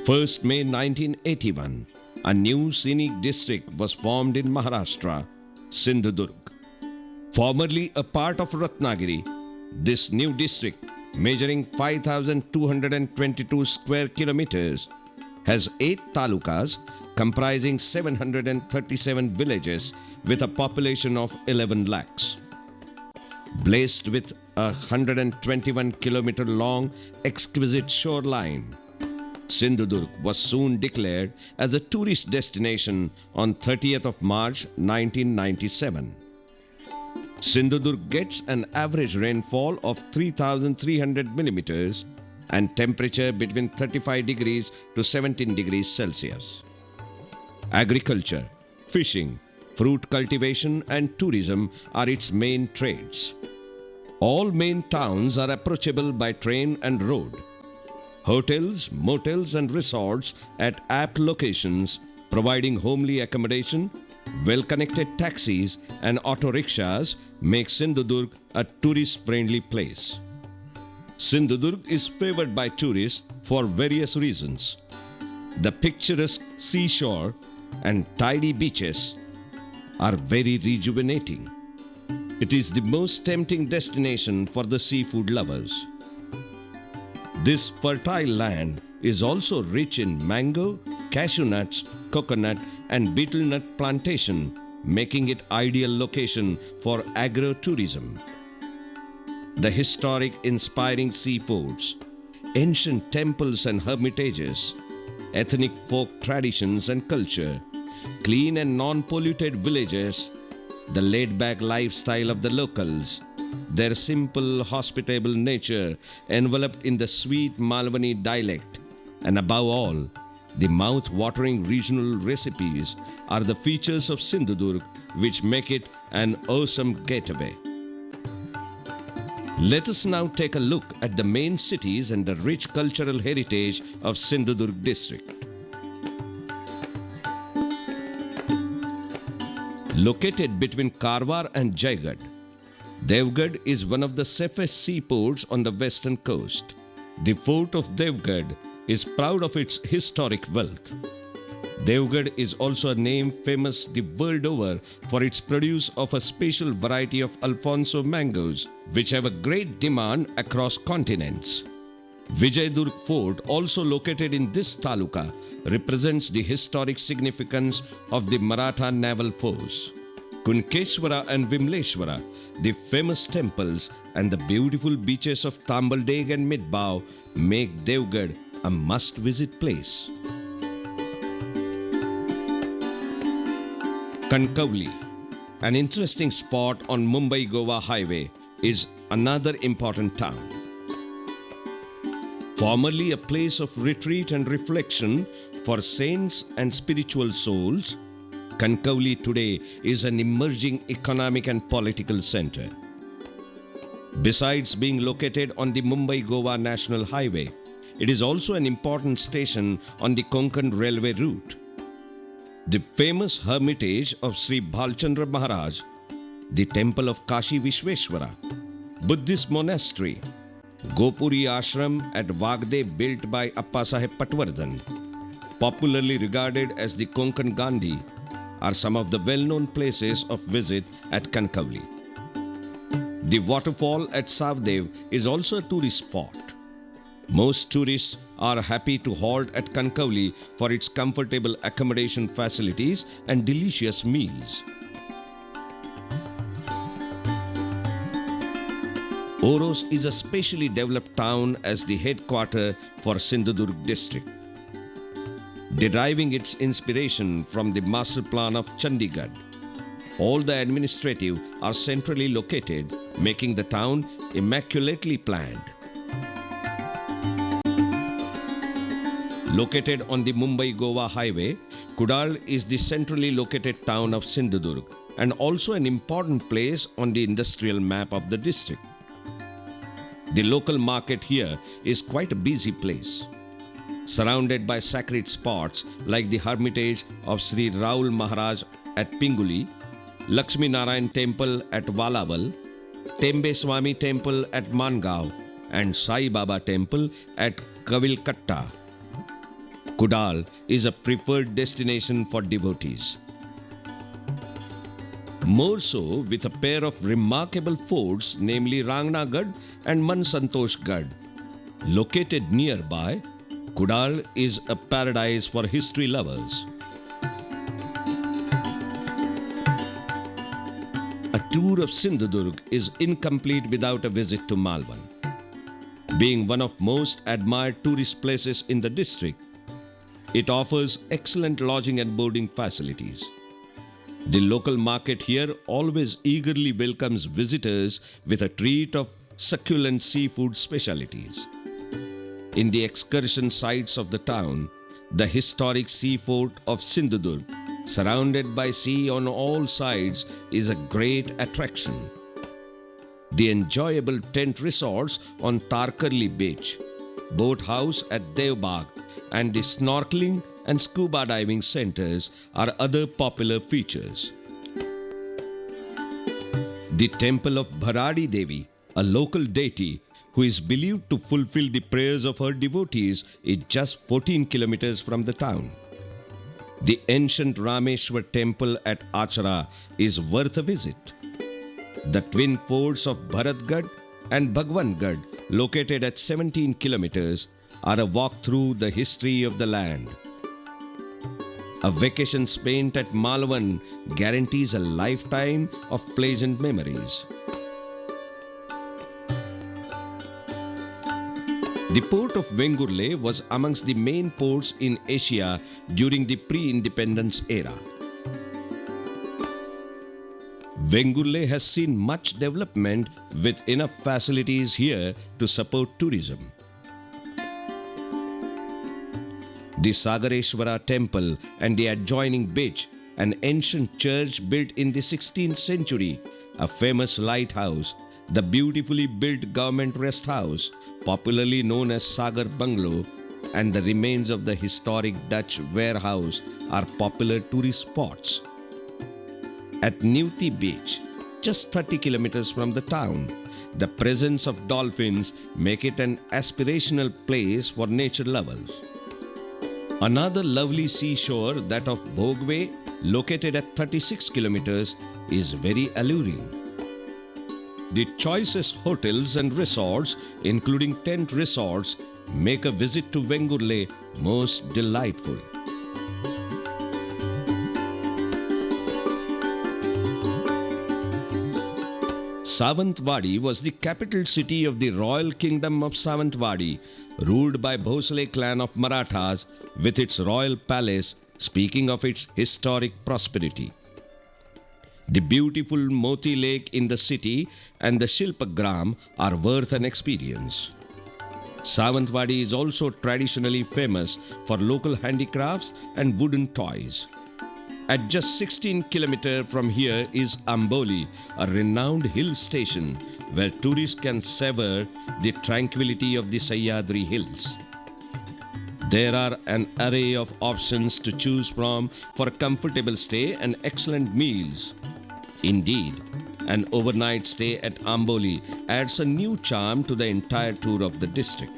1st May 1981, a new scenic district was formed in Maharashtra, Sindhdurg. Formerly a part of Ratnagiri, this new district, measuring 5,222 square kilometers, has 8 talukas comprising 737 villages with a population of 11 lakhs. Blessed with a 121-kilometer long exquisite shoreline, Sindhdurg was soon declared as a tourist destination on 30th of March 1997. Sindhdurg gets an average rainfall of 3,300 millimeters and temperature between 35 degrees to 17 degrees Celsius. Agriculture, fishing, fruit cultivation and tourism are its main trades. All main towns are approachable by train and road. Hotels, motels and resorts at apt locations providing homely accommodation, well-connected taxis and auto rickshaws make Sindhdurg a tourist-friendly place. Sindhdurg is favored by tourists for various reasons. The picturesque seashore and tidy beaches are very rejuvenating. It is the most tempting destination for the seafood lovers. This fertile land is also rich in mango, cashew nuts, coconut and betel nut plantation, making it ideal location for agro-tourism. The historic inspiring seafoods, ancient temples and hermitages, ethnic folk traditions and culture, clean and non-polluted villages, the laid-back lifestyle of the locals, their simple, hospitable nature enveloped in the sweet Malwani dialect, and above all, the mouth-watering regional recipes are the features of Sindhdurg which make it an awesome getaway. Let us now take a look at the main cities and the rich cultural heritage of Sindhdurg district. Located between Karwar and Jaigarh, Devgarh is one of the safest seaports on the western coast. The fort of Devgarh is proud of its historic wealth. Devgarh is also a name famous the world over for its produce of a special variety of Alfonso mangoes, which have a great demand across continents. Vijaydurg Fort, also located in this taluka, represents the historic significance of the Maratha naval force. Kunkeshwara and Vimleshwara, the famous temples and the beautiful beaches of Tambaldeg and Midbao make Devgarh a must-visit place. Kankavli, an interesting spot on Mumbai-Goa highway, is another important town. Formerly a place of retreat and reflection for saints and spiritual souls, Kankavli today is an emerging economic and political center. Besides being located on the Mumbai-Goa National Highway, it is also an important station on the Konkan Railway route. The famous hermitage of Sri Bhalchandra Maharaj, the temple of Kashi Vishveshwara, Buddhist monastery, Gopuri Ashram at Wagde built by Appasaheb Patwardhan, popularly regarded as the Konkan Gandhi, are some of the well-known places of visit at Kankavli. The waterfall at Savdev is also a tourist spot. Most tourists are happy to halt at Kankavli for its comfortable accommodation facilities and delicious meals. Oros is a specially developed town as the headquarters for Sindhdurg district. Deriving its inspiration from the master plan of Chandigarh, all the administrative are centrally located, making the town immaculately planned. Located on the Mumbai-Goa highway, Kudal is the centrally located town of Sindhdurg and also an important place on the industrial map of the district. The local market here is quite a busy place, surrounded by sacred spots like the hermitage of Sri Raul Maharaj at Pinguli, Lakshmi Narayan Temple at Valawal, Tembe Swami Temple at Mangaon, and Sai Baba Temple at Kavilkatta. Kudal is a preferred destination for devotees. More so with a pair of remarkable forts, namely Rangnagad and Mansantoshgad. Located nearby, Kudal is a paradise for history lovers. A tour of Sindhdurg is incomplete without a visit to Malvan. Being one of most admired tourist places in the district, it offers excellent lodging and boarding facilities. The local market here always eagerly welcomes visitors with a treat of succulent seafood specialities. In the excursion sites of the town, the historic seafort of Sindhdurg, surrounded by sea on all sides, is a great attraction. The enjoyable tent resorts on Tarkarli Beach, boat house at Devbagh, and the snorkeling and scuba diving centers are other popular features. The temple of Bharadi Devi, a local deity who is believed to fulfill the prayers of her devotees, is just 14 kilometers from the town. The ancient Rameshwar temple at Achara is worth a visit. The twin forts of Bharatgarh and Bhagwangarh, located at 17 kilometers, are a walk through the history of the land. A vacation spent at Malvan guarantees a lifetime of pleasant memories. The port of Vengurle was amongst the main ports in Asia during the pre-independence era. Vengurle has seen much development with enough facilities here to support tourism. The Sagareshwara temple and the adjoining beach, an ancient church built in the 16th century, a famous lighthouse, the beautifully built government rest house, popularly known as Sagar Bungalow, and the remains of the historic Dutch warehouse are popular tourist spots. At Newti Beach, just 30 kilometers from the town, the presence of dolphins make it an aspirational place for nature lovers. Another lovely seashore, that of Bhogwe, located at 36 kilometers, is very alluring. The choicest hotels and resorts, including tent resorts, make a visit to Vengurle most delightful. Savantwadi was the capital city of the royal kingdom of Savantwadi, ruled by Bhosle clan of Marathas, with its royal palace, speaking of its historic prosperity. The beautiful Moti Lake in the city and the Shilpagram are worth an experience. Savantwadi is also traditionally famous for local handicrafts and wooden toys. At just 16 kilometers from here is Amboli, a renowned hill station where tourists can savor the tranquility of the Sahyadri Hills. There are an array of options to choose from for a comfortable stay and excellent meals. Indeed, an overnight stay at Amboli adds a new charm to the entire tour of the district.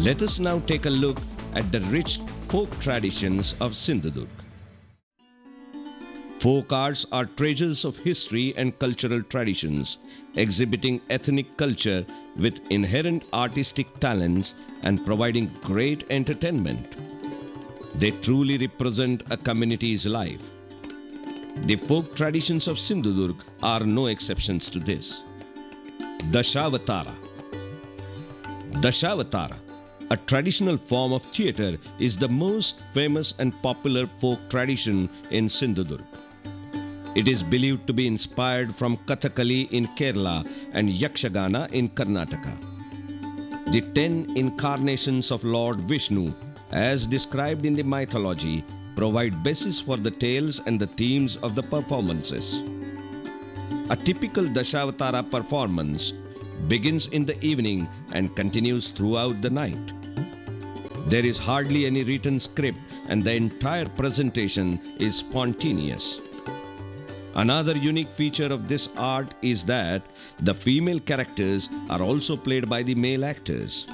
Let us now take a look at the rich folk traditions of Sindhdurg. Folk arts are treasures of history and cultural traditions, exhibiting ethnic culture with inherent artistic talents and providing great entertainment. They truly represent a community's life. The folk traditions of Sindhdurg are no exceptions to this. Dashavatara. Dashavatara, a traditional form of theatre, is the most famous and popular folk tradition in Sindhdurg. It is believed to be inspired from Kathakali in Kerala and Yakshagana in Karnataka. The 10 incarnations of Lord Vishnu, as described in the mythology, provide basis for the tales and the themes of the performances. A typical Dashavatara performance begins in the evening and continues throughout the night. There is hardly any written script and the entire presentation is spontaneous. Another unique feature of this art is that the female characters are also played by the male actors.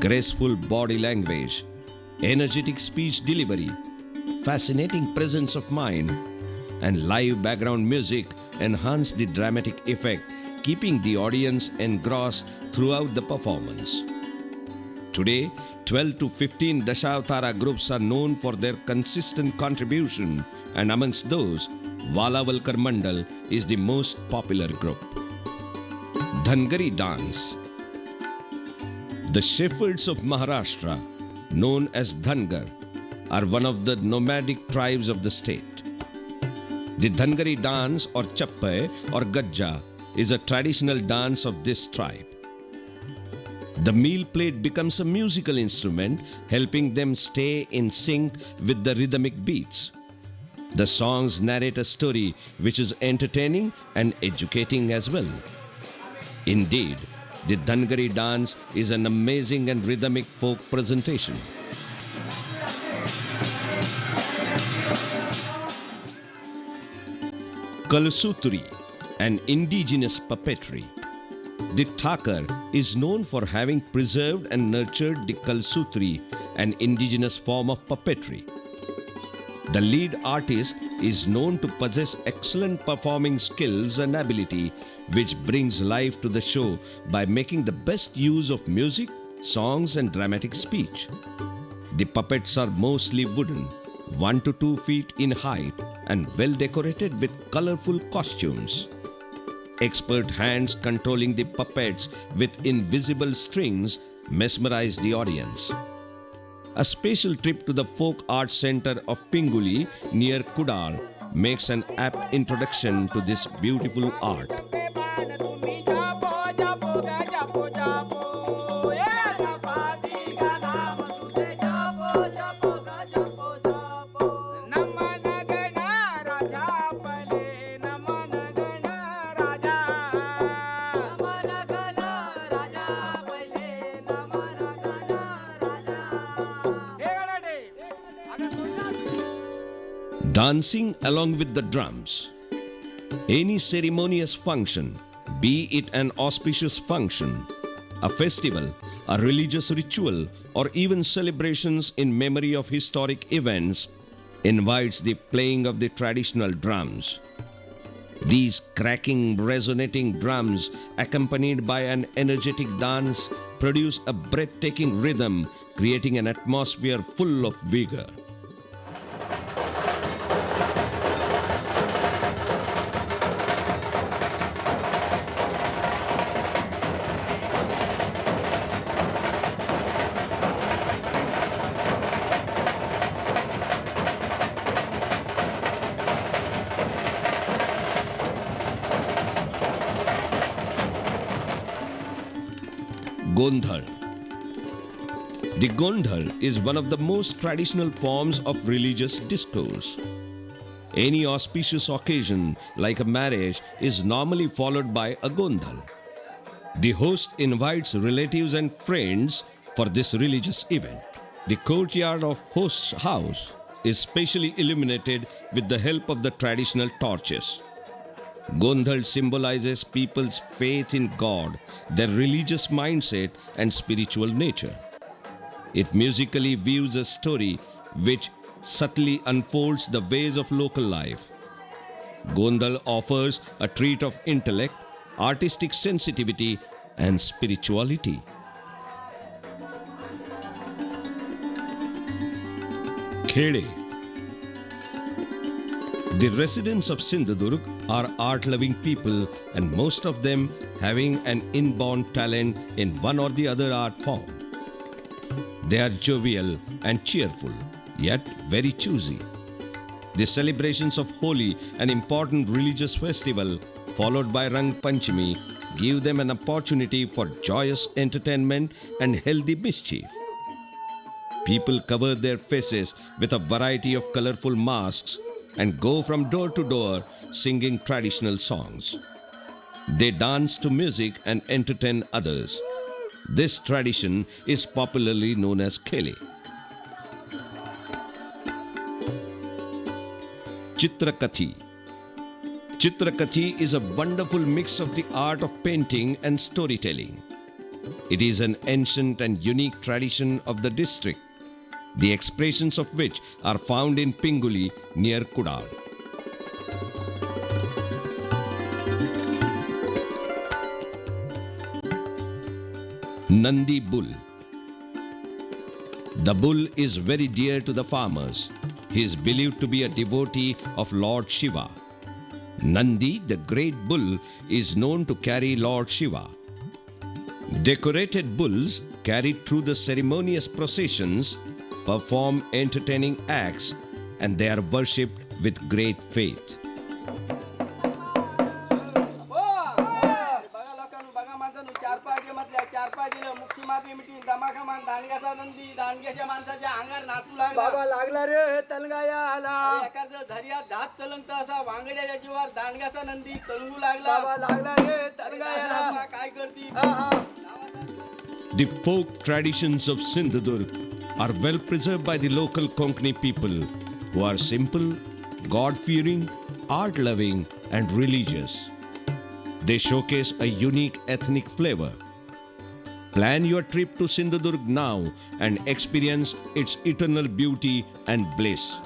Graceful body language, energetic speech delivery, fascinating presence of mind, and live background music enhance the dramatic effect, keeping the audience engrossed throughout the performance. Today, 12 to 15 Dashavatara groups are known for their consistent contribution, and amongst those, Valavalkar Mandal is the most popular group. Dhangari dance. The shepherds of Maharashtra, known as Dhangar, are one of the nomadic tribes of the state. The Dhangari dance or Chappai or Gajja is a traditional dance of this tribe. The meal plate becomes a musical instrument, helping them stay in sync with the rhythmic beats. The songs narrate a story which is entertaining and educating as well. Indeed, the Dhangari dance is an amazing and rhythmic folk presentation. Kalsutri, an indigenous puppetry. The Thakar is known for having preserved and nurtured the Kalsutri, an indigenous form of puppetry. The lead artist is known to possess excellent performing skills and ability, which brings life to the show by making the best use of music, songs, and dramatic speech. The puppets are mostly wooden, 1 to 2 feet in height, and well decorated with colorful costumes. Expert hands controlling the puppets with invisible strings mesmerize the audience. A special trip to the Folk Arts Center of Pinguli near Kudal makes an apt introduction to this beautiful art. Dancing along with the drums. Any ceremonious function, be it an auspicious function, a festival, a religious ritual, or even celebrations in memory of historic events, invites the playing of the traditional drums. These cracking, resonating drums, accompanied by an energetic dance, produce a breathtaking rhythm, creating an atmosphere full of vigor. Gondhal. The Gondhal is one of the most traditional forms of religious discourse. Any auspicious occasion, like a marriage, is normally followed by a Gondhal. The host invites relatives and friends for this religious event. The courtyard of host's house is specially illuminated with the help of the traditional torches. Gondhal symbolizes people's faith in God, their religious mindset and spiritual nature. It musically views a story which subtly unfolds the ways of local life. Gondhal offers a treat of intellect, artistic sensitivity, and spirituality. Khede. The residents of Sindhdurg are art-loving people, and most of them having an inborn talent in one or the other art form. They are jovial and cheerful, yet very choosy. The celebrations of Holi, an important religious festival, followed by Rang Panchami, give them an opportunity for joyous entertainment and healthy mischief. People cover their faces with a variety of colorful masks and go from door to door singing traditional songs. They dance to music and entertain others. This tradition is popularly known as Khele. Chitrakathi. Chitrakathi is a wonderful mix of the art of painting and storytelling. It is an ancient and unique tradition of the district, the expressions of which are found in Pinguli near Kudal. Nandi Bull. The bull is very dear to the farmers. He is believed to be a devotee of Lord Shiva. Nandi, the great bull, is known to carry Lord Shiva. Decorated bulls carried through the ceremonious processions perform entertaining acts, and they are worshipped with great faith. बाबा लागला रे तलगाया आला एखादं धर्या दात चलंत असा वांगड्याच्या जीवावर दांडग्याचा नंदी तलगू लागला बाबा लागला रे तलगाया आला काय करती The folk traditions of Sindhdurg are well preserved by the local Konkani people, who are simple, God-fearing, art-loving and religious. They showcase a unique ethnic flavor. Plan your trip to Sindhdurg now and experience its eternal beauty and bliss.